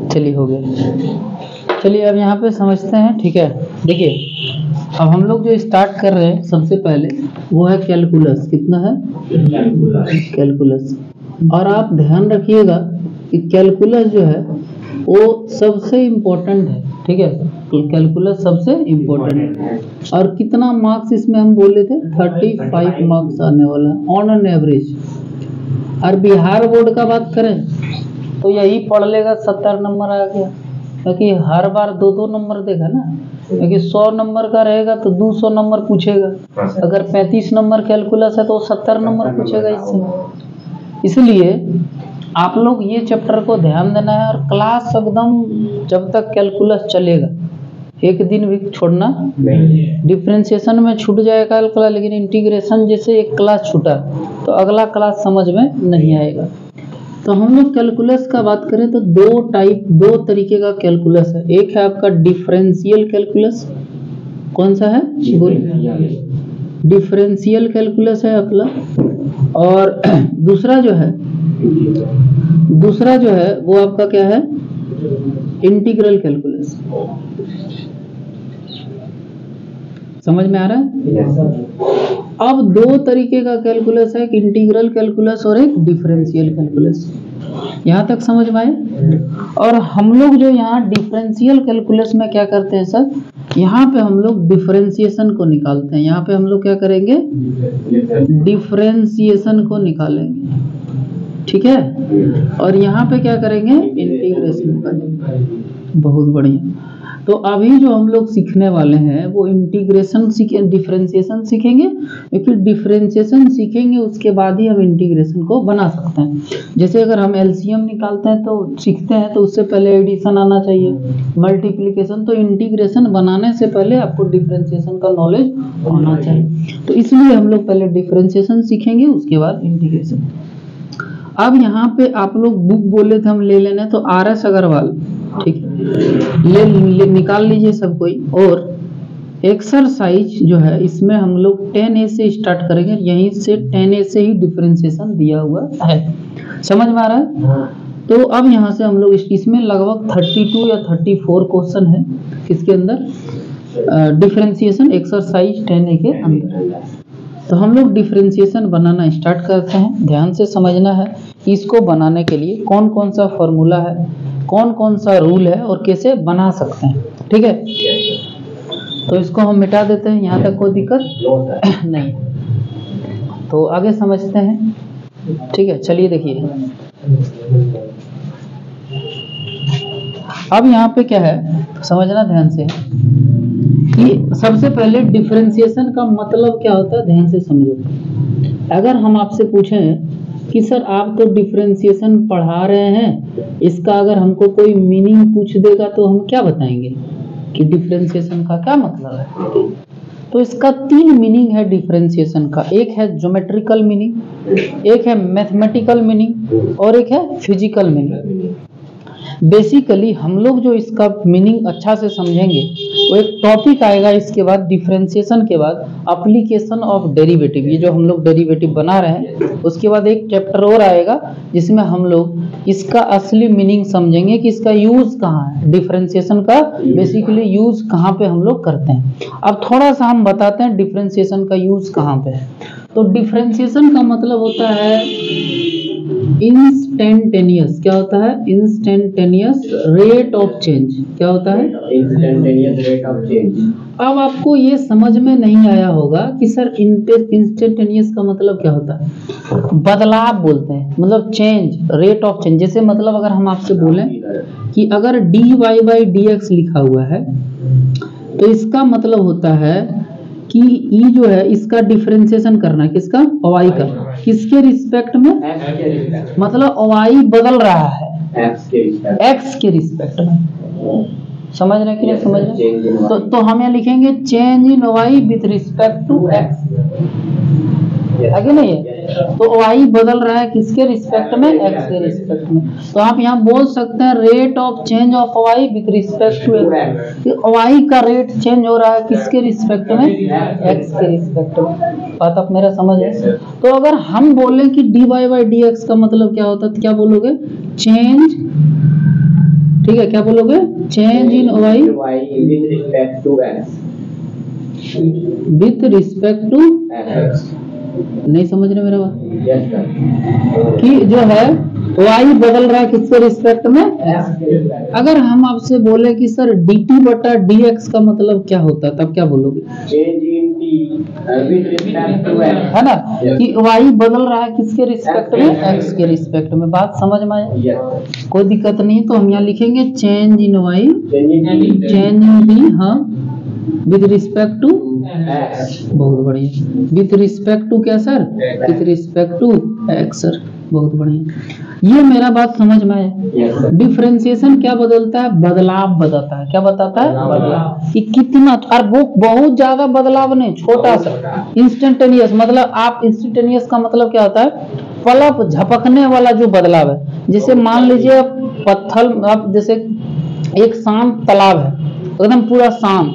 चलिए हो गया। चलिए अब यहाँ पे समझते हैं, ठीक है। देखिए अब हम लोग जो स्टार्ट कर रहे हैं सबसे पहले वो है कैलकुलस। कितना है? कैलकुलस। और आप ध्यान रखिएगा कि कैलकुलस जो है वो सबसे इम्पोर्टेंट है, ठीक है। कैलकुलस सबसे इम्पोर्टेंट है। और कितना मार्क्स इसमें हम बोले थे? 35 मार्क्स आने वाला ऑन एन एवरेज। और बिहार बोर्ड का बात करें तो यही पढ़ लेगा 70 नंबर आ गया, क्योंकि हर बार 2-2 नंबर देगा ना। क्योंकि 100 नंबर का रहेगा तो 200 नंबर पूछेगा। अगर 35 नंबर कैलकुलस है तो 70 नंबर पूछेगा इससे। इसलिए आप लोग ये चैप्टर को ध्यान देना है और क्लास एकदम जब तक कैलकुलस चलेगा, एक दिन भी छोड़ना नहीं। डिफरेंशिएशन में छूट जाएगा कैलकुलस, लेकिन इंटीग्रेशन जैसे एक क्लास छूटा तो अगला क्लास समझ में नहीं आएगा। तो हम लोग कैलकुलस का बात करें तो दो तरीके का कैलकुलस है। एक है आपका डिफरेंशियल कैलकुलस। कौन सा है? डिफरेंशियल कैलकुलस है अपना। और दूसरा जो है वो आपका क्या है? Integral calculus. समझ में आ रहा है? अब दो तरीके का कैलकुलस है, एक इंटीग्रल कैलकुलस और एक डिफरेंशियल कैलकुलस। यहाँ तक समझ में आए? और हम लोग जो यहाँ डिफरेंशियल कैलकुलस में क्या करते हैं सर, यहाँ पे हम लोग डिफरेंशिएशन को निकालते हैं। यहाँ पे हम लोग क्या करेंगे? डिफरेंशिएशन को निकालेंगे, ठीक है। और यहाँ पे क्या करेंगे? इंटीग्रेशन निकालेंगे। बहुत बढ़िया। तो अभी जो हम लोग सीखने वाले हैं वो इंटीग्रेशन डिफरेंशिएशन सीखेंगे, क्योंकि डिफरेंशिएशन सीखेंगे उसके बाद ही हम इंटीग्रेशन को बना सकते हैं। जैसे अगर हम एलसीएम निकालते हैं तो सीखते हैं तो उससे पहले एडिशन आना चाहिए, मल्टीप्लिकेशन। तो इंटीग्रेशन बनाने से पहले आपको डिफरेंशिएशन का नॉलेज होना चाहिए। तो इसलिए हम लोग पहले डिफरेंशिएशन सीखेंगे, उसके बाद इंटीग्रेशन। अब यहाँ पे आप लोग बुक बोले थे हम ले लेने, तो RS अग्रवाल, ठीक है, ले निकाल लीजिए सब कोई। और एक्सरसाइज जो है इसमें हम लोग 10A से स्टार्ट करेंगे। यहीं से 10A से ही डिफरेंशिएशन दिया हुआ है। समझ में आ रहा है? तो अब यहाँ से हम लोग इसमें लगभग 32 या 34 क्वेश्चन है किसके अंदर? डिफरेंशिएशन एक्सरसाइज 10A के अंदर। तो हम लोग डिफरेंशिएशन बनाना स्टार्ट करते हैं। ध्यान से समझना है कि इसको बनाने के लिए कौन कौन सा फॉर्मूला है, कौन कौन सा रूल है और कैसे बना सकते हैं, ठीक है। तो इसको हम मिटा देते हैं, यहाँ तक कोई दिक्कत नहीं। तो आगे समझते हैं, ठीक है। चलिए देखिए अब यहाँ पे क्या है, समझना ध्यान से कि सबसे पहले डिफरेंशिएशन का मतलब क्या होता है, ध्यान से समझो। अगर हम आपसे पूछें कि सर आप तो डिफरेंशिएशन पढ़ा रहे हैं, इसका अगर हमको कोई मीनिंग पूछ देगा तो हम क्या बताएंगे कि डिफरेंशिएशन का क्या मतलब है? तो इसका 3 मीनिंग है डिफरेंशिएशन का। एक है ज्योमेट्रिकल मीनिंग, एक है मैथमेटिकल मीनिंग और एक है फिजिकल मीनिंग। बेसिकली हम लोग जो इसका मीनिंग अच्छा से समझेंगे वो एक टॉपिक आएगा इसके बाद, डिफरेंशिएशन के बाद एप्लीकेशन ऑफ डेरिवेटिव। ये जो हम लोग डेरिवेटिव बना रहे हैं उसके बाद एक चैप्टर और आएगा जिसमें हम लोग इसका असली मीनिंग समझेंगे कि इसका यूज कहाँ है, डिफरेंशिएशन का बेसिकली यूज कहाँ पे हम लोग करते हैं। अब थोड़ा सा हम बताते हैं डिफरेंशिएशन का यूज कहाँ पे है। तो डिफरेंशिएशन का मतलब होता है इंस्टेंटेनियस। क्या होता है? Instantaneous rate of change. क्या होता है? Instantaneous rate of change. अब आपको ये समझ में नहीं आया होगा कि सर इंस्टेंटेनियस का मतलब क्या होता है। बदलाव बोलते हैं, मतलब चेंज, रेट ऑफ चेंज। जैसे मतलब अगर हम आपसे बोलें कि अगर dy/dx लिखा हुआ है तो इसका मतलब होता है कि ई जो है इसका डिफरेंशिएशन करना है, किसका? y का। किसके रिस्पेक्ट में? मतलब y बदल रहा है x के रिस्पेक्ट में। समझ रहे कि नहीं समझ रहे? तो हम यहाँ लिखेंगे change in y with respect to x। आगे नहीं है तो y बदल रहा है किसके रिस्पेक्ट में? x के रिस्पेक्ट में। तो आप यहाँ बोल सकते हैं rate of change of y with respect to x। y का रेट चेंज हो रहा है किसके रिस्पेक्ट में? x के रिस्पेक्ट में। बात आप मेरा समझ है? तो अगर हम बोलें कि dy/dx का मतलब क्या होता है तो क्या बोलोगे? चेंज ठीक है, क्या बोलोगे? Change in Y with respect to X. With respect to X. नहीं समझ रहे मेरा बात? Yes sir. कि जो है वाई बदल रहा है किसके रिस्पेक्ट में? अगर हम आपसे बोले कि सर dt बटा dx का मतलब क्या होता है, तब क्या बोलोगे? Change in T with respect to X, है ना, कि वाई बदल रहा है किसके रिस्पेक्ट में? x के रिस्पेक्ट में। बात समझ में आया? यस। कोई दिक्कत नहीं, तो हम यहाँ लिखेंगे change in Y change in D, हाँ, विद रिस्पेक्ट टू एक्स। बहुत बढ़िया। विथ रिस्पेक्ट टू क्या सर? With respect to X sir, बहुत बढ़िया। ये मेरा बात समझ में आया। डिफरेंशिएशन क्या बदलता है? बदलाव बताता है। क्या बताता है? बदलाव। कि कितना, और वो बहुत ज्यादा बदलाव नहीं, छोटा सा इंस्टेंटेनियस। मतलब आप इंस्टेंटेनियस का मतलब क्या होता है? पलक झपकने वाला जो बदलाव है। जैसे मान लीजिए पत्थर, आप जैसे एक शांत तालाब है, एकदम पूरा शांत,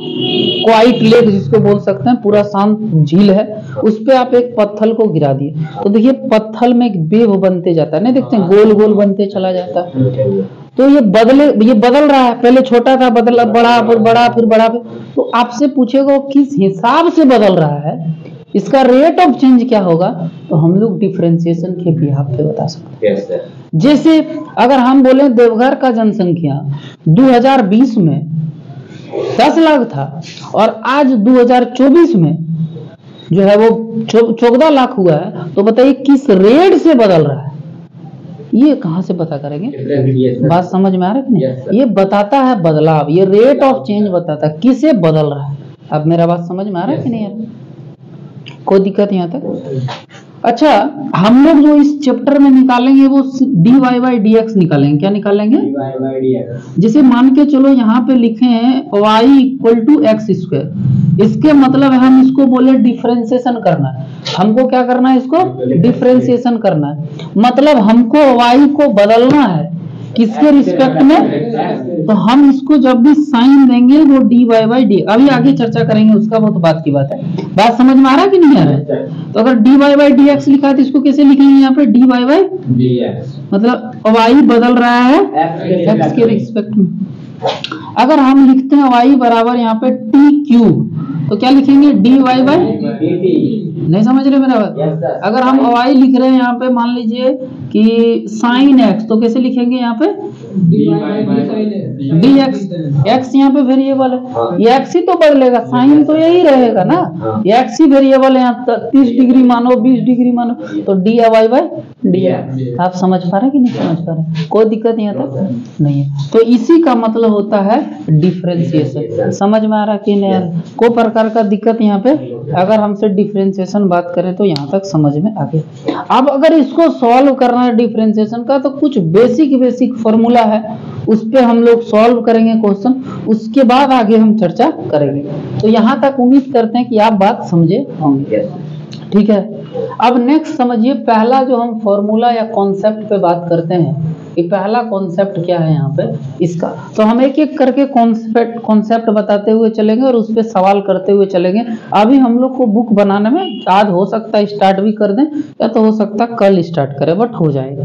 क्वाइट लेक जिसको बोल सकते हैं, पूरा शांत झील है, उस पे आप एक पत्थर को गिरा दिए तो देखिए पत्थर में एक वेव बनते जाता है, नहीं देखते हैं, गोल गोल बनते चला जाता है। तो ये बदल रहा है, पहले छोटा था, बदला बड़ा, फिर बड़ा, फिर बड़ा। तो आपसे पूछेगा किस हिसाब से बदल रहा है, इसका रेट ऑफ चेंज क्या होगा, तो हम लोग डिफरेंशिएशन के बिहाफ पे बता सकते हैं। Yes sir. जैसे अगर हम बोले देवघर का जनसंख्या 2020 में 10 लाख था और आज 2024 में जो है वो 14 लाख हुआ है, तो बताइए किस रेट से बदल रहा है? ये कहां से पता करेंगे? बात समझ में आ रहा है कि नहीं? ये बताता है बदलाव, ये रेट ऑफ चेंज बताता है किसे बदल रहा है। अब मेरा बात समझ में आ रहा है कि नहीं है? कोई दिक्कत यहाँ तक? अच्छा, हम लोग जो इस चैप्टर में निकालेंगे वो dy बाई dx निकालेंगे। क्या निकालेंगे? जैसे मान के चलो यहाँ पे लिखे हैं y equal to X square, इसके मतलब है हम इसको बोले डिफरेंशिएशन करना है। हमको क्या करना है? इसको डिफरेंशिएशन करना है। मतलब हमको y को बदलना है किसके रिस्पेक्ट में? तो हम इसको जब भी साइन देंगे वो dy बाई डी, अभी आगे चर्चा करेंगे उसका, वो तो बात की बात है। बात समझ में आ रहा है कि नहीं आ रहा है? तो अगर dy बाई dx लिखा है तो इसको कैसे लिखेंगे? यहाँ पे dy बाई dx, मतलब y बदल रहा है x के रिस्पेक्ट में। अगर हम लिखते हैं y बराबर यहाँ पे t क्यूब, तो क्या लिखेंगे? dy बाई नहीं समझ रहे मेरा बात? अगर हम y लिख रहे हैं यहाँ पे, मान लीजिए कि साइन x, तो कैसे लिखेंगे यहाँ पे? dx। x यहाँ पे वेरिएबल है, ये x ही तो बदलेगा, साइन तो यही रहेगा ना, ये x ही वेरिएबल है। यहाँ 30 डिग्री मानो, 20 डिग्री मानो, तो dy बाई dx। आप समझ पा रहे कि नहीं समझ पा रहे? कोई दिक्कत यहाँ तक नहीं है। तो इसी का मतलब होता है डिफरेंशिएशन। समझ में आ रहा कि नहीं? कोई प्रकार का दिक्कत यहाँ पे? अगर हमसे डिफरेंशिएशन बात करें तो यहाँ तक समझ में आ गया। अब अगर इसको सॉल्व करना है डिफरेंशिएशन का, तो कुछ बेसिक फॉर्मूला है, उस पे हम लोग सॉल्व करेंगे क्वेश्चन, उसके बाद आगे हम चर्चा करेंगे। तो यहाँ तक उम्मीद करते हैं कि आप बात समझे होंगे। ठीक है, अब नेक्स्ट समझिए, पहला जो हम फॉर्मूला या कॉन्सेप्ट पे बात करते हैं, कि पहला कॉन्सेप्ट क्या है यहाँ पे इसका, तो हम एक एक करके कॉन्सेप्ट बताते हुए चलेंगे और उस पे सवाल करते हुए चलेंगे। अभी हम लोग को बुक बनाने में आज हो सकता है स्टार्ट भी कर दें, या तो हो सकता है कल स्टार्ट करें, बट हो जाएगा।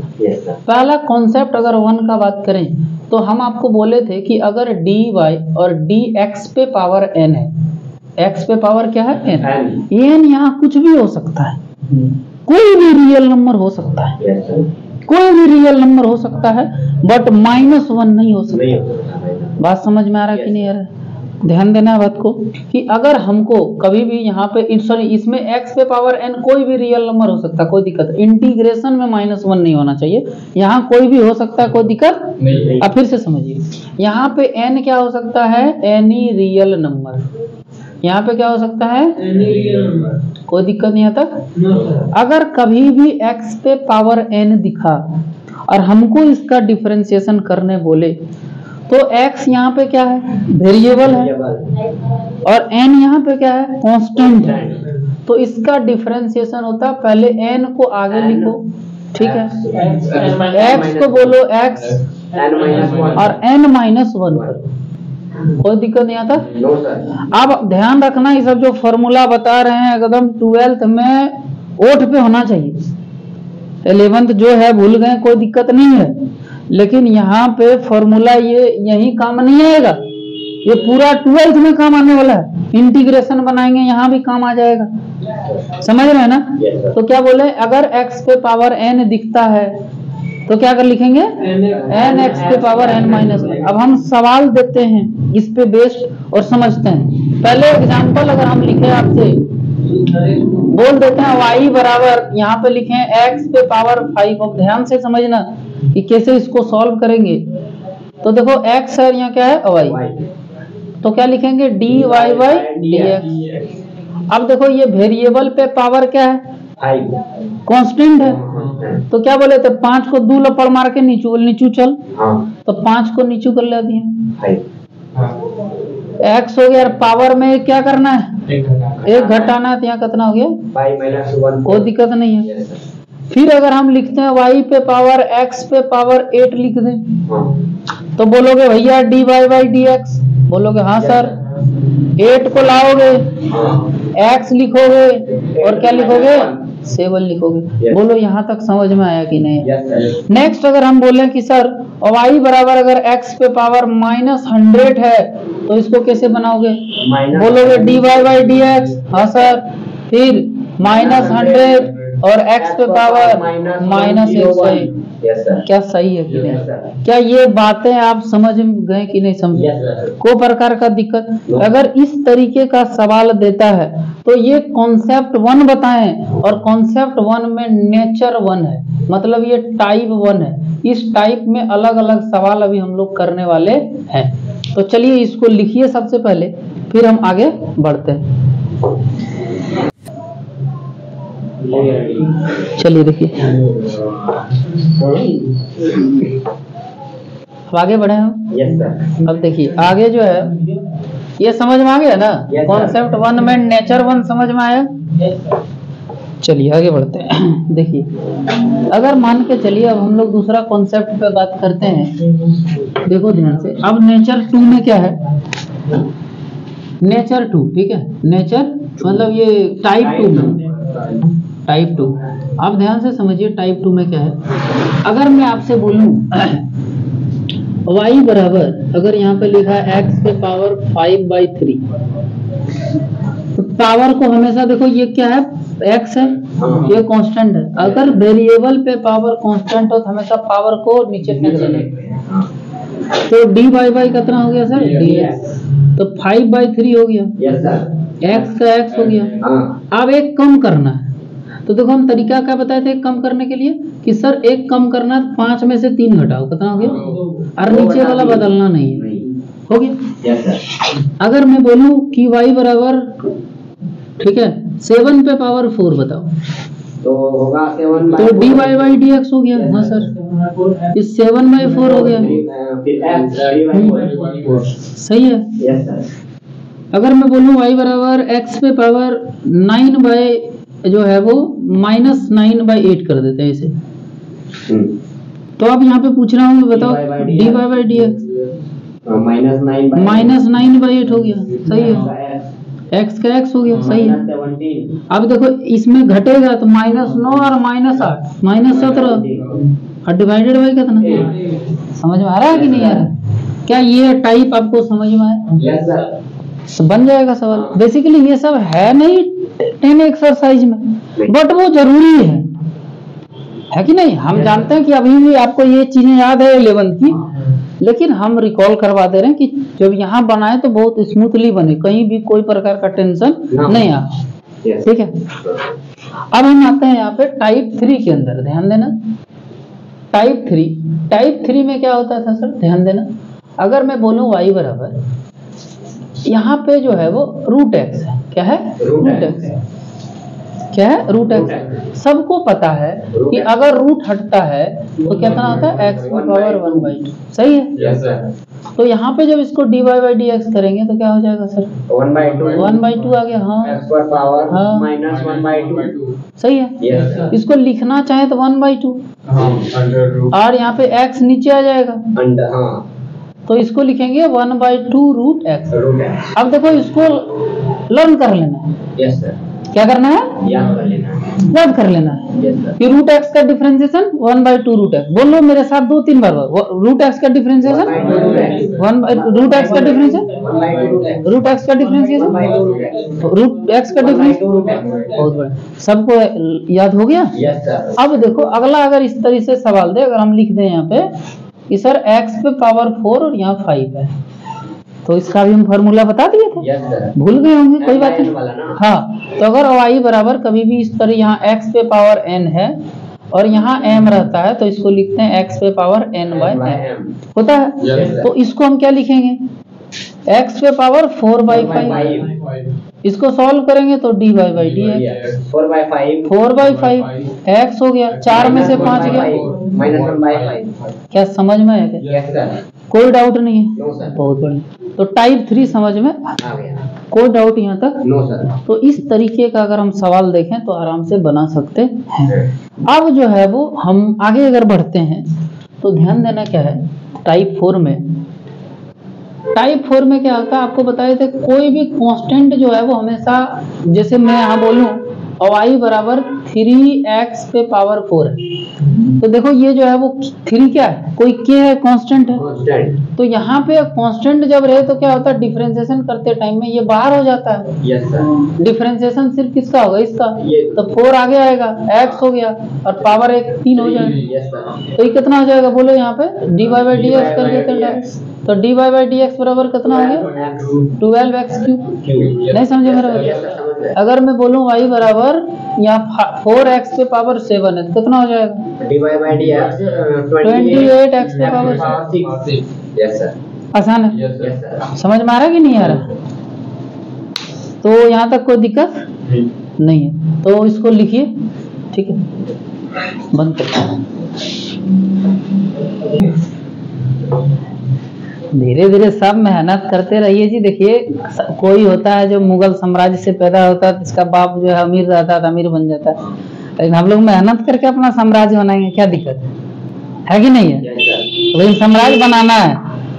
पहला कॉन्सेप्ट अगर 1 का बात करें, तो हम आपको बोले थे कि अगर dy और dx पे पावर n है, x पे पावर क्या है? n यहाँ कुछ भी हो सकता है, कोई भी रियल नंबर हो सकता है, कोई भी रियल नंबर हो सकता है, बट -1 नहीं हो सकता। बात समझ में आ रहा है कि नहीं आ रहा है? ध्यान देना है बात को, कि अगर हमको कभी भी यहाँ पे सॉरी इसमें x पे पावर n कोई भी रियल नंबर हो सकता है, कोई दिक्कत, इंटीग्रेशन में -1 नहीं होना चाहिए, यहाँ कोई भी हो सकता है, कोई दिक्कत नहीं। अब फिर से समझिए, यहाँ पे n क्या हो सकता है? Any real number. यहाँ पे क्या हो सकता है? कोई दिक्कत नहीं आता। अगर कभी भी x पे पावर n दिखा और हमको इसका डिफरेंशिएशन करने बोले, तो x यहाँ पे क्या है? वेरिएबल है, और n यहाँ पे क्या है? कांस्टेंट है। तो इसका डिफरेंशिएशन होता है, पहले n को आगे लिखो, ठीक है, x को बोलो x और n-1 करो, कोई दिक्कत नहीं आता। अब ध्यान रखना, ये सब जो फॉर्मूला बता रहे हैं एकदम 12th में ओठ पे होना चाहिए। 11th जो है भूल गए, कोई दिक्कत नहीं है, लेकिन यहाँ पे फॉर्मूला ये यही काम नहीं आएगा, ये पूरा 12th में काम आने वाला है। इंटीग्रेशन बनाएंगे यहाँ भी काम आ जाएगा, समझ रहे हैं ना। तो क्या बोले, अगर x पे पावर n दिखता है तो क्या कर लिखेंगे, n x पे पावर n माइनस। अब हम सवाल देते हैं इस पे बेस्ड और समझते हैं। पहले एग्जांपल अगर हम लिखे आपसे, बोल देते हैं y बराबर, यहाँ पे लिखे x पे पावर 5। अब ध्यान से समझना कि कैसे इसको सॉल्व करेंगे। तो देखो x है, यहाँ क्या है y, तो क्या लिखेंगे dy बाई dx। अब देखो ये वेरिएबल पे पावर क्या है, कांस्टेंट है। तो क्या बोले थे, 5 को 2 लपड़ मार के नीचू चल, तो 5 को नीचू कर ले दिए, x हो गया। पावर में क्या करना है, एक घटाना है, तो यहाँ कितना हो गया, कोई दिक्कत नहीं है। फिर अगर हम लिखते हैं y पे पावर x पे पावर 8 लिख दें, तो बोलोगे भैया dy बाई dx, बोलोगे हाँ सर। 8 को लाओगे, x लिखोगे और क्या लिखोगे, 7 लिखोगे। बोलो यहाँ तक समझ में आया कि नहीं। नेक्स्ट अगर हम बोले कि सर y बराबर अगर x पे पावर -100 है तो इसको कैसे बनाओगे, बोलोगे dy बाई dx, हाँ सर। फिर -100 और x पे पावर -100, क्या सही है कि नहीं। क्या ये बातें आप समझ गए कि नहीं समझे, कोई प्रकार का दिक्कत। अगर इस तरीके का सवाल देता है तो ये कॉन्सेप्ट 1 बताएं, और कॉन्सेप्ट 1 में नेचर 1 है, मतलब ये टाइप 1 है। इस टाइप में अलग अलग सवाल अभी हम लोग करने वाले हैं। तो चलिए इसको लिखिए सबसे पहले, फिर हम आगे बढ़ते हैं। चलिए देखिए, अब आगे बढ़े हम। अब देखिए आगे जो है ये समझ में आ गया ना, कॉन्सेप्ट 1 में नेचर 1 समझ में आया। चलिए आगे बढ़ते हैं। देखिए अगर मान के चलिए अब हम लोग दूसरा कॉन्सेप्ट पे बात करते हैं। देखो ध्यान से, अब नेचर 2 में क्या है, नेचर 2, ठीक है, नेचर मतलब ये टाइप 2 में, टाइप 2। आप ध्यान से समझिए टाइप 2 में क्या है। अगर मैं आपसे बोलूं y बराबर, अगर यहाँ पे लिखा है x पे पावर 5/3, तो पावर को हमेशा देखो ये क्या है, x है, ये कांस्टेंट है। अगर वेरिएबल पे पावर कांस्टेंट हो तो हमेशा पावर को नीचे फेंक देना। तो dy बाई कितना हो गया सर, dx, तो 5/3 हो गया, x का x हो गया। अब एक कम करना है, तो देखो हम तरीका क्या बताए थे कम करने के लिए, कि सर एक कम करना, 5 में से 3 घटाओ, कितना हो गया, और नीचे वाला बदलना नहीं है, हो गया। अगर मैं बोलूं कि y बराबर, ठीक है, 7 पे पावर 4 बताओ, तो होगा 7 तो dy बाई dx हो गया। हाँ सर, इस 7/4 हो गया, सही है। अगर मैं बोलूं y बराबर x पे पावर 9 बाई जो है वो -9/8 कर देते हैं इसे, तो अब यहाँ पे पूछ रहा हूँ, बताओ dy बाई dx, -9/8 हो गया, सही है। x का x हो गया, सही है। अब देखो इसमें घटेगा तो -9 और -8, -17, और डिवाइडेड बाई कितना, समझ में आ रहा है कि नहीं आ रहा। क्या ये टाइप आपको समझ में आया, बन जाएगा सवाल। बेसिकली ये सब है नहीं 10 एक्सरसाइज में, बट वो जरूरी है कि नहीं। हम जानते हैं कि अभी भी आपको ये चीजें याद है 11th की, लेकिन हम रिकॉल करवा दे रहे हैं कि जब यहाँ बनाए तो बहुत स्मूथली बने, कहीं भी कोई प्रकार का टेंशन नहीं आ, ठीक है। अब हम आते हैं यहाँ पे टाइप 3 के अंदर, ध्यान देना। टाइप 3 में क्या होता था सर, ध्यान देना। अगर मैं बोलूं y बराबर, यहाँ पे जो है वो √x है, क्या है, √x, क्या है, √x। सबको पता है कि अगर रूट हटता है तो कितना होता है, x की पावर 1/2, सही है। तो यहाँ पे जब इसको dy बाई dx करेंगे तो क्या हो जाएगा सर, 1/2 आ गया। हाँ, x पर पावर हाँ, -1/2, सही है। इसको लिखना चाहे तो 1/2, और यहाँ पे x नीचे आ जाएगा, तो इसको लिखेंगे 1/2 √x। अब देखो इसको लर्न कर लेना है, यस सर, क्या करना है, याद कर लेना है। याद कर लेना है कि रूट एक्स का डिफरेंशिएशन 1/2 रूट एक्स। बोलो मेरे साथ 2-3 बार, रूट एक्स का डिफरेंशिएशन 1 रूट एक्स का डिफरेंशिएशन रूट एक्स का डिफरेंशिएशन रूट एक्स का डिफरेंशिएशन। बहुत बढ़िया, सबको याद हो गया। अब देखो अगला, अगर इस तरह से सवाल दे, अगर हम लिख दें यहाँ पे कि सर x पे पावर 4 और यहाँ 5 है, तो इसका भी हम फॉर्मूला बता दिए थे, भूल गए होंगे, कोई बात नहीं। हाँ, तो अगर y बराबर कभी भी इस तरह यहाँ x पे पावर n है और यहाँ m रहता है, तो इसको लिखते हैं x पे पावर n/m होता है। तो इसको हम क्या लिखेंगे, x पे पावर 4/5, इसको सॉल्व करेंगे तो dy/dx 4/5 x हो गया, 4 में से 5 गया, क्या समझ में है क्या? कोई डाउट नहीं है? बहुत बढ़िया, तो टाइप 3 समझ में आ गया, कोई डाउट यहाँ तक? No sir. तो इस तरीके का अगर हम सवाल देखें तो आराम से बना सकते हैं। अब जो है वो हम आगे अगर बढ़ते हैं तो ध्यान देना क्या है, टाइप 4 में क्या होता है, आपको बताए थे, कोई भी कांस्टेंट जो है वो हमेशा, जैसे मैं यहाँ बोलूं y बराबर 3x पे पावर 4 है, तो देखो ये जो है वो 3 क्या है, कोई k है, कांस्टेंट है। तो यहाँ पे कांस्टेंट जब रहे तो क्या होता है, डिफरेंशिएशन करते टाइम में ये बाहर हो जाता है। डिफरेंशिएशन सिर्फ किसका होगा, इसका, तो 4 आगे आएगा, x हो गया और पावर 1 3 हो जाएगा। तो ये कितना हो जाएगा, बोलो यहाँ पे dy/dx कर देते हैं, तो dy/dx बराबर कितना हो गया, 12x3। नहीं समझे मेरा? अगर मैं बोलूं y बराबर यहाँ 4x पे पावर 7 है, तो कितना हो जाएगा, dy/dx 28x पे पावर 6। आसान है, समझ में आ रहा है कि नहीं आ रहा? तो यहाँ तक कोई दिक्कत नहीं है, तो इसको लिखिए, ठीक है, बंद करते धीरे धीरे सब मेहनत करते रहिए जी। देखिए कोई होता है जो मुगल साम्राज्य से पैदा होता है, इसका बाप जो है अमीर रहता है, अमीर बन जाता है, लेकिन हम लोग मेहनत करके अपना साम्राज्य बनाएंगे, क्या दिक्कत है कि नहीं है? लेकिन साम्राज्य बनाना है,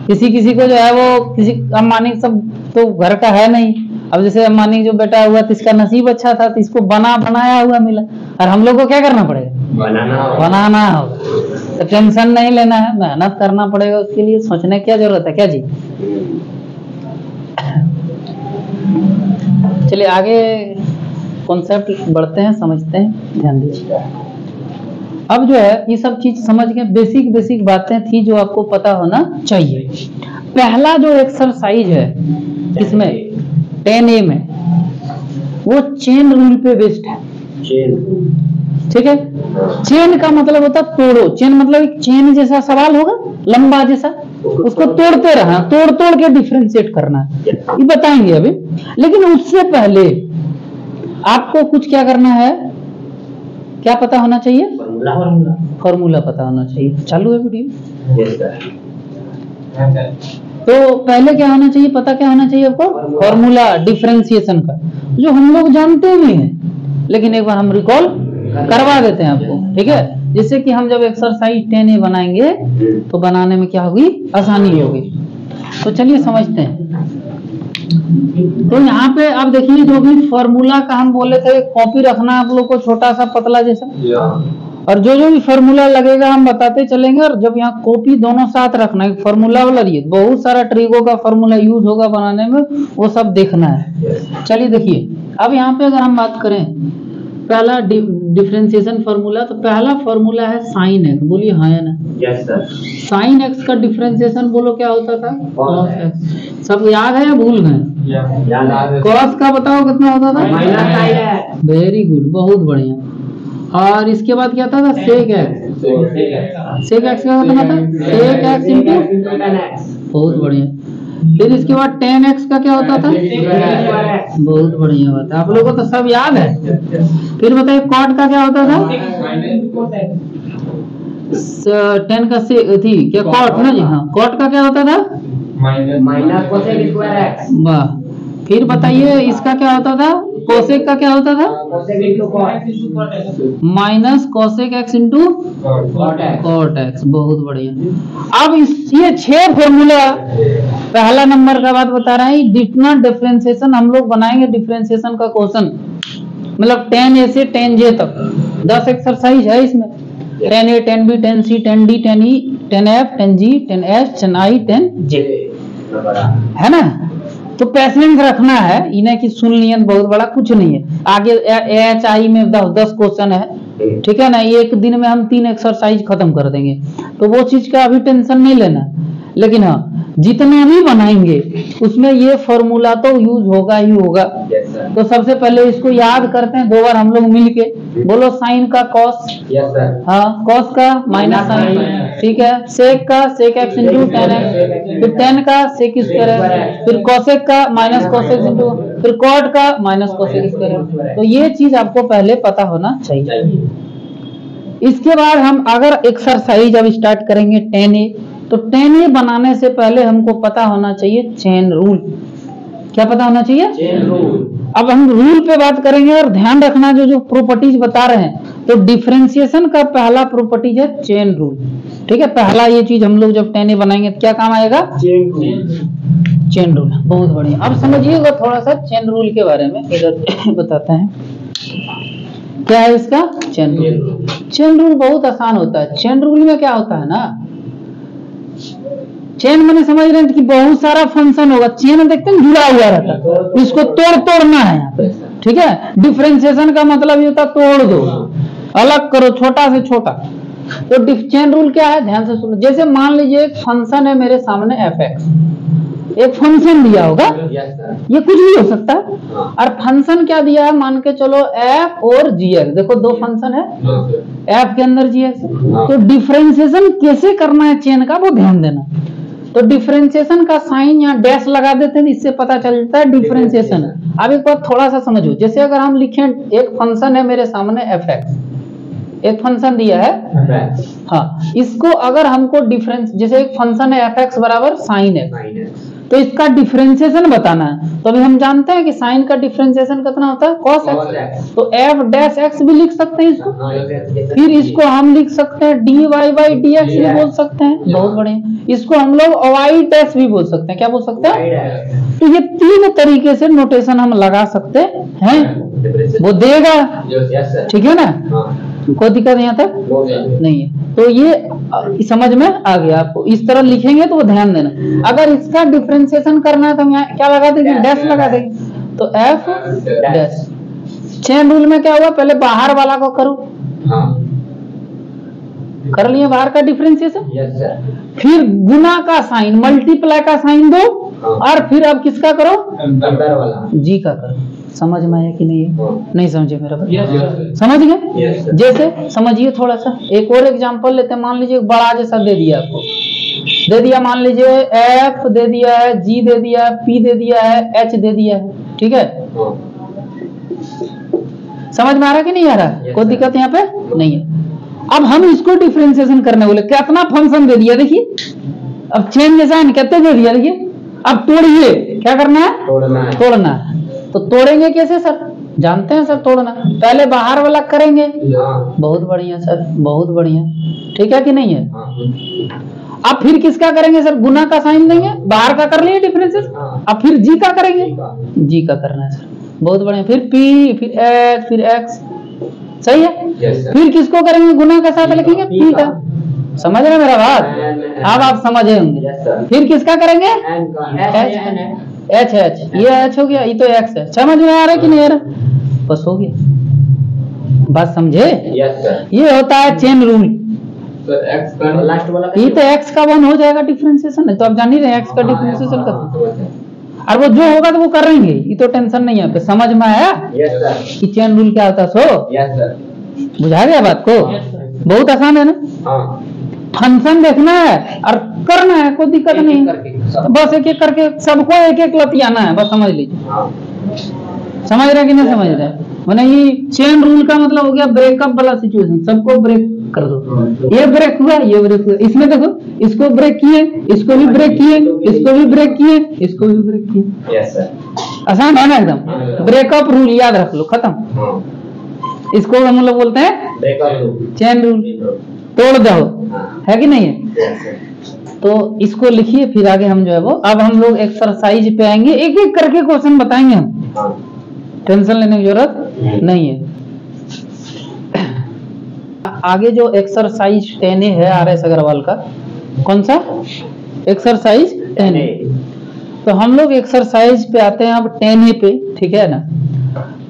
किसी को जो है वो, किसी अंबानी सब तो घर का है नहीं। अब जैसे अंबानी जो बेटा हुआ तो इसका नसीब अच्छा था, तो इसको बनाया हुआ मिला, और हम लोग को क्या करना पड़ेगा, बनाना होगा। तो टेंशन नहीं लेना है, मेहनत करना पड़ेगा, उसके लिए सोचने की क्या जरूरत है, क्या जी? चलिए आगे कॉन्सेप्ट बढ़ते हैं, समझते हैं, ध्यान दीजिए। अब जो है ये सब चीज समझ के बेसिक बातें थी जो आपको पता होना चाहिए। पहला जो एक्सरसाइज है इसमें 10A में, वो चेन रूल पे बेस्ड है। ठीक है, चेन का मतलब होता है तोड़ो, चेन मतलब एक चेन जैसा सवाल होगा, लंबा जैसा, उसको तोड़ते रहना, तोड़ के डिफरेंशिएट करना है, ये बताएंगे अभी। लेकिन उससे पहले आपको कुछ क्या करना है, क्या पता होना चाहिए, फॉर्मूला पता होना चाहिए। चालू है वीडियो? तो पहले क्या होना चाहिए, पता क्या होना चाहिए आपको, फॉर्मूला डिफरेंशिएशन का, जो हम लोग जानते भी हैं, लेकिन एक बार हम रिकॉल करवा देते हैं आपको, ठीक है, जिससे कि हम जब एक्सरसाइज 10A बनाएंगे तो बनाने में क्या होगी, आसानी होगी। तो चलिए समझते हैं। तो यहाँ पे आप देखिए, जो भी फॉर्मूला का हम बोले थे, कॉपी रखना आप लोग को छोटा सा पतला जैसा, और जो भी फॉर्मूला लगेगा हम बताते चलेंगे, और जब यहाँ कॉपी दोनों साथ रखना है, फॉर्मूला वाला रही है, बहुत सारा ट्रिगो का फॉर्मूला यूज होगा बनाने में, वो सब देखना है। चलिए देखिए, अब यहाँ पे अगर हम बात करें पहला डिफरेंशिएशन फॉर्मूला, तो पहला फॉर्मूला है साइन एक्स, बोलिए हाँ या ना? Yes sir. साइन एक्स का डिफरेंशिएशन बोलो क्या होता था, कॉस एक्स। सब याद है या भूल गए? कॉस का बताओ कितना होता था, वेरी गुड, बहुत बढ़िया। और इसके बाद क्या था, सेक एक्स। सेक एक्स क्या होता था, सेक एक्स इंटू, बहुत बढ़िया। फिर इसके बाद 10x का क्या होता था, बहुत बढ़िया बात है, आप लोगों को तो सब याद है। फिर बताइए कॉट का क्या होता था, 10 का से थी क्या, कॉट ना जी, हाँ, कॉट का क्या होता था, माइनस कोसेक स्क्वायर एक्स। वाह। फिर बताइए इसका क्या होता था, कोसेक का क्या होता था, minus cosec X into cot X, बहुत बढ़िया। अब ये 6 फॉर्मूला, पहला नंबर का बात बता रहे हैं, जितना डिफरेंशिएशन हम लोग बनाएंगे, डिफरेंशिएशन का क्वेश्चन मतलब 10A से 10J तक 10 एक्सरसाइज है इसमें। 10A 10B 10C 10D 10E 10F 10G 10H 10I 10J है ना। तो पेशेंस रखना है, इन्हें की सुन लिया बहुत बड़ा कुछ नहीं है। आगे HI में 10 क्वेश्चन है, ठीक है ना। एक दिन में हम 3 एक्सरसाइज खत्म कर देंगे, तो वो चीज का अभी टेंशन नहीं लेना। लेकिन हाँ, जितना भी बनाएंगे उसमें ये फॉर्मूला तो यूज होगा ही होगा। तो सबसे पहले इसको याद करते हैं 2 बार हम लोग मिलके। बोलो साइन का कॉस, हाँ कॉस का माइनस साइन, ठीक है। सेक का सेक एक्स इंटू 10x, फिर 10 का सेक स्क्वायर है, फिर कॉसेक का माइनस कॉसेक इंटू, फिर कॉट का माइनस कॉसेक स्क्वायर। तो ये चीज आपको पहले पता होना चाहिए। इसके बाद हम अगर एक्सरसाइज अब स्टार्ट करेंगे 10A, तो 10A बनाने से पहले हमको पता होना चाहिए चेन रूल। क्या पता होना चाहिए? Chain rule. अब हम रूल पे बात करेंगे और ध्यान रखना जो प्रॉपर्टीज बता रहे हैं, तो डिफरेंशिएशन का पहला प्रॉपर्टीज है चेन रूल, ठीक है। पहला ये चीज हम लोग जब 10A बनाएंगे तो क्या काम आएगा? Chain rule. चेन रूल, बहुत बढ़िया। अब समझिएगा थोड़ा सा चेन रूल के बारे में, इधर बताते हैं क्या है इसका चेन रूल। चेन रूल बहुत आसान होता है। चेन रूल में क्या होता है ना, चेन मैंने समझ रहे हैं कि बहुत सारा फंक्शन होगा। चेन देखते हैं जुड़ा हुआ रहता है, इसको तोड़ना है यहाँ पे, ठीक है। डिफरेंशिएशन का मतलब ये होता है तोड़ दो, अलग करो, छोटा से छोटा। तो चेन रूल क्या है, ध्यान से सुनो। जैसे मान लीजिए एक फंक्शन है मेरे सामने fx, एक फंक्शन दिया होगा, ये कुछ भी हो सकता है। और फंक्शन क्या दिया है, मान के चलो f और gx, देखो 2 फंक्शन है, f के अंदर gx। तो डिफरेंशिएशन कैसे करना है चेन का, वो ध्यान देना। तो डिफरेंशिएशन का साइन यहाँ डैश लगा देते हैं, इससे पता चल जाता है डिफरेंशिएशन। अब एक बात थोड़ा सा समझो, जैसे अगर हम लिखें एक फंक्शन है मेरे सामने fx, एक फंक्शन दिया है, हाँ, इसको अगर हमको डिफरेंस, जैसे एक फंक्शन है fx बराबर साइन x, तो इसका डिफरेंशिएशन बताना है। तो अभी हम जानते हैं कि साइन का डिफरेंशिएशन कितना होता है, cos x। तो f डैश x भी लिख सकते हैं इसको, फिर इसको हम लिख सकते हैं dy बाई dx भी बोल सकते हैं, बहुत बढ़िया। इसको हम लोग y डैश भी बोल सकते हैं, क्या बोल सकते हैं। तो ये 3 तरीके से नोटेशन हम लगा सकते हैं, वो देगा, ठीक है ना, कोई दिक्कत यहाँ तक नहीं है। तो ये समझ में आ गया आपको। इस तरह लिखेंगे तो वो ध्यान देना। अगर इसका डिफरेंशिएशन करना है तो हम यहाँ क्या लगा देंगे, डैश लगा देंगे। तो f डैश। चेन रूल में क्या हुआ, पहले बाहर वाला को करो, कर लिए बाहर का डिफरेंशिएशन, फिर गुना का साइन, मल्टीप्लाई का साइन दो, और फिर अब किसका करो, अंदर वाला जी का करो। समझ में आया कि नहीं? नहीं समझे मेरा बात? समझ गए? जैसे समझिए थोड़ा सा, एक और एग्जांपल लेते हैं। मान लीजिए बड़ा जैसा दे दिया आपको, दे दिया, मान लीजिए f दे दिया है, g दे दिया है, p दे दिया है, h दे दिया है, ठीक है। समझ में आ रहा कि नहीं आ रहा? कोई दिक्कत यहाँ पे नहीं है। अब हम इसको डिफरेंशिएशन करने बोले, कितना फंक्शन दे दिया देखिए, अब चेन जैसा है, कितने दे दिया देखिए। अब तोड़िए, क्या करना है, तोड़ना है। तो तोड़ेंगे कैसे सर, जानते हैं सर तोड़ना, पहले बाहर वाला करेंगे। बहुत बढ़िया सर, बहुत बढ़िया, ठीक है कि नहीं है। अब फिर किसका करेंगे सर, गुना का साइन देंगे, बाहर का कर लिए डिफरेंशिएशन। अब फिर जी का करेंगे, जी का करना है सर, बहुत बढ़िया। फिर p, फिर h, फिर x, सही है। फिर किसको करेंगे, गुना का साथ लिखेंगे p का। समझ रहे मेरा बात? अब आप समझे होंगे। फिर किसका करेंगे, h, ये h हो गया, ये तो x है। समझ में आ रहा है कि नहीं आ रहा? बस हो गया, बात समझे। ये होता है चेन रूल। लास्ट वाला ये तो x का 1 हो जाएगा डिफरेंशिएशन है, तो आप जान ही रहे x का डिफरेंशिएशन करते, और वो जो होगा तो वो कर लेंगे, ये तो टेंशन नहीं है। समझ में आया कि चेन रूल क्या होता है? सो बुझा गया बात को? बहुत आसान है ना। फंक्शन देखना है और करना है, कोई दिक्कत नहीं, बस एक एक करके सबको एक एक लतियाना है, बस समझ लीजिए। समझ रहे कि नहीं समझ रहे? मैंने ये चेन रूल का मतलब हो गया ब्रेकअप वाला सिचुएशन, सबको ब्रेक कर दो। ये ब्रेक हुआ, ये ब्रेक हुआ, इसमें देखो, इसको ब्रेक किए, इसको भी ब्रेक किए, इसको भी ब्रेक किए, इसको भी ब्रेक किए। आसान है ना एकदम। ब्रेकअप रूल याद रख लो, खत्म। इसको हम लोग बोलते हैं चेन रूल, तोड़ दो, है कि नहीं है। तो इसको लिखिए, फिर आगे हम जो है वो, अब हम लोग एक्सरसाइज पे आएंगे, एक एक करके क्वेश्चन बताएंगे हम, टेंशन लेने की जरूरत नहीं है। आगे जो एक्सरसाइज 10A है RS अग्रवाल का, कौन सा एक्सरसाइज 10A। तो हम लोग एक्सरसाइज पे आते हैं अब 10A पे, ठीक है ना।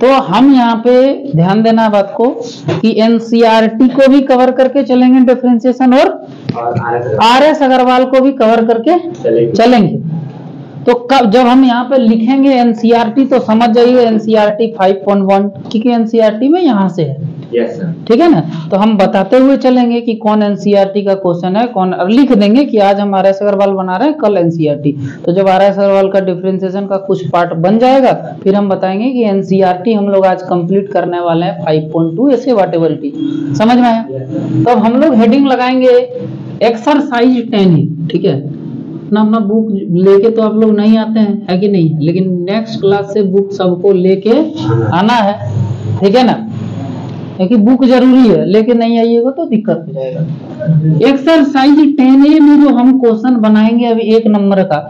तो हम यहाँ पे ध्यान देना बात को कि NCERT को भी कवर करके चलेंगे डिफरेंशिएशन, और RS अग्रवाल को भी कवर करके चलेंगे। तो कब जब हम यहाँ पे लिखेंगे NCERT तो समझ जाइए NCERT 5.1, क्योंकि NCERT में यहाँ से है, ठीक है ना। तो हम बताते हुए चलेंगे कि कौन NCERT का क्वेश्चन है, कौन, अब लिख देंगे कि आज हम RS अग्रवाल बना रहे हैं, कल NCERT। तो जब RS अग्रवाल का डिफरेंशिएशन का कुछ पार्ट बन जाएगा, फिर हम बताएंगे कि NCERT हम लोग आज कंप्लीट करने वाले हैं 5.2 ऐसे व्हाटएवर टी। समझ में आया? तो अब हम लोग हेडिंग लगाएंगे एक्सरसाइज 10A, ठीक है ना। अपना बुक लेके तो आप लोग नहीं आते हैं, है कि नहीं, लेकिन नेक्स्ट क्लास से बुक सबको लेके आना है, ठीक है ना, क्योंकि बुक जरूरी है, लेके नहीं आइएगा तो दिक्कत हो जाएगा। एक्सरसाइज 10A में जो हम क्वेश्चन बनाएंगे अभी 1 नंबर का,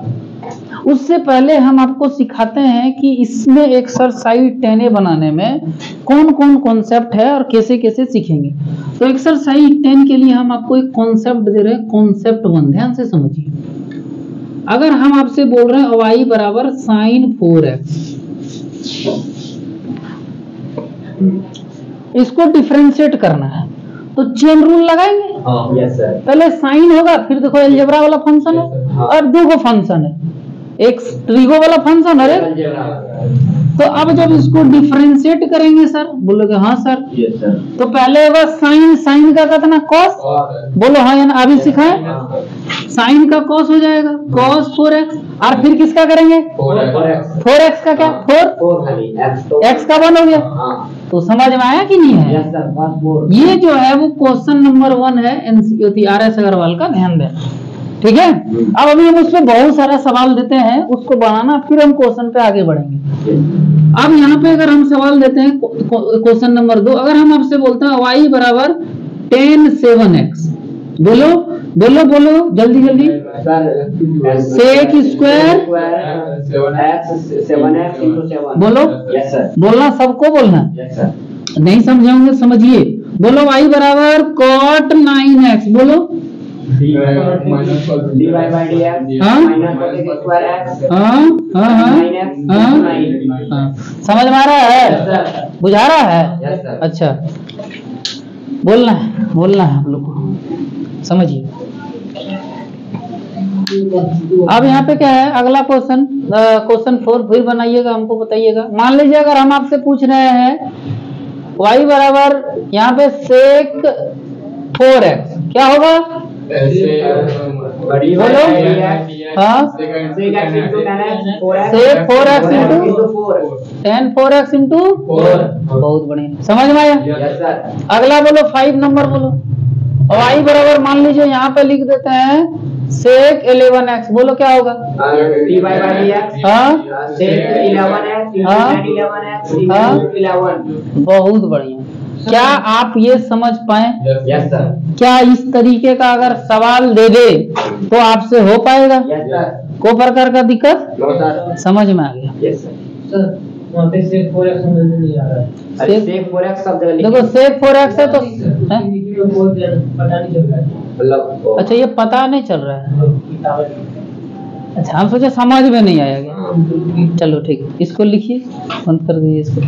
उससे पहले हम आपको सिखाते हैं कि इसमें एक्सरसाइज 10A बनाने में कौन कौन कॉन्सेप्ट है और कैसे कैसे सीखेंगे। तो एक्सरसाइज 10 के लिए हम आपको एक कॉन्सेप्ट दे रहे हैं, कॉन्सेप्ट 1, ध्यान से समझिए। अगर हम आपसे बोल रहे हैं y बराबर sin 4x, इसको डिफरेंशिएट करना है, तो चेन रूल लगाएंगे। Yes sir. पहले साइन होगा, फिर देखो अलजेब्रा वाला फंक्शन है और 2 फंक्शन है, एक ट्रिगो वाला फंक्शन है। तो अब जब इसको डिफरेंशिएट करेंगे सर, बोलोगे हाँ सर। Yes sir. तो पहले होगा साइन, साइन का कितना कॉस, बोलो हाँ या ना, अभी सिखाए। साइन का कॉस हो जाएगा cos 4x, और फिर किसका करेंगे 4x का क्या 4 x का 1 हो गया। तो समझ में आया कि नहीं है? Yes sir. ये जो है वो क्वेश्चन नंबर 1 है NCERT RS अग्रवाल का, ध्यान दें, ठीक है। अब अभी हम उसमें बहुत सारा सवाल देते हैं, उसको बनाना, फिर हम क्वेश्चन पे आगे बढ़ेंगे। अब यहाँ पे अगर हम सवाल देते हैं क्वेश्चन नंबर 2, अगर हम आपसे बोलते हैं y बराबर tan 7x, बोलो बोलो बोलो जल्दी जल्दी। Sec square 7x into 7। बोलो। Yes sir. बोलना, सबको बोलना। Yes sir. नहीं समझाऊंगे समझिए। बोलो y बराबर cot 9x, बोलो। dy by dx हाँ? minus cosec square x हाँ हाँ हाँ 9x हाँ 9। हाँ। समझ में आ रहा है? Yes sir. बुझा रहा है? Yes sir. अच्छा, बोलना है, बोलना है आप लोग को, समझिए। अब यहाँ पे क्या है, अगला क्वेश्चन, क्वेश्चन 4 फिर बनाइएगा, हमको बताइएगा। मान लीजिए अगर हम आपसे पूछ रहे हैं y बराबर यहाँ पे सेक 4x, क्या होगा बोलो। हाँ, सेक 4x इंटू 10 4x इंटू 4। बहुत बढ़िया, समझ में आया? Yes sir. अगला बोलो 5 नंबर बोलो। और y बराबर मान लीजिए यहाँ पे लिख देते हैं सेक 11x, बोलो क्या होगा dy by dx हाँ sec 11x into हाँ? tan 11x हाँ? into 11। बहुत बढ़िया। क्या आप ये समझ पाए? Yes sir. क्या इस तरीके का अगर सवाल दे दे तो आपसे हो पाएगा? Yes sir. कोई प्रकार का दिक्कत? No sir. समझ में आ गया? Yes sir. सर वहाँ पे सेक 4x समझ में नहीं आ रहा है। अरे sec 4x सब जगह देखो लिखिए। सेक 4x है तो है? पता नहीं चल रहा है मतलब अच्छा, ये पता नहीं चल रहा है। किताबें। अच्छा, हम सोचे समझ में नहीं आएगा। चलो ठीक है, इसको लिखिए, बंद कर दीजिए इसको।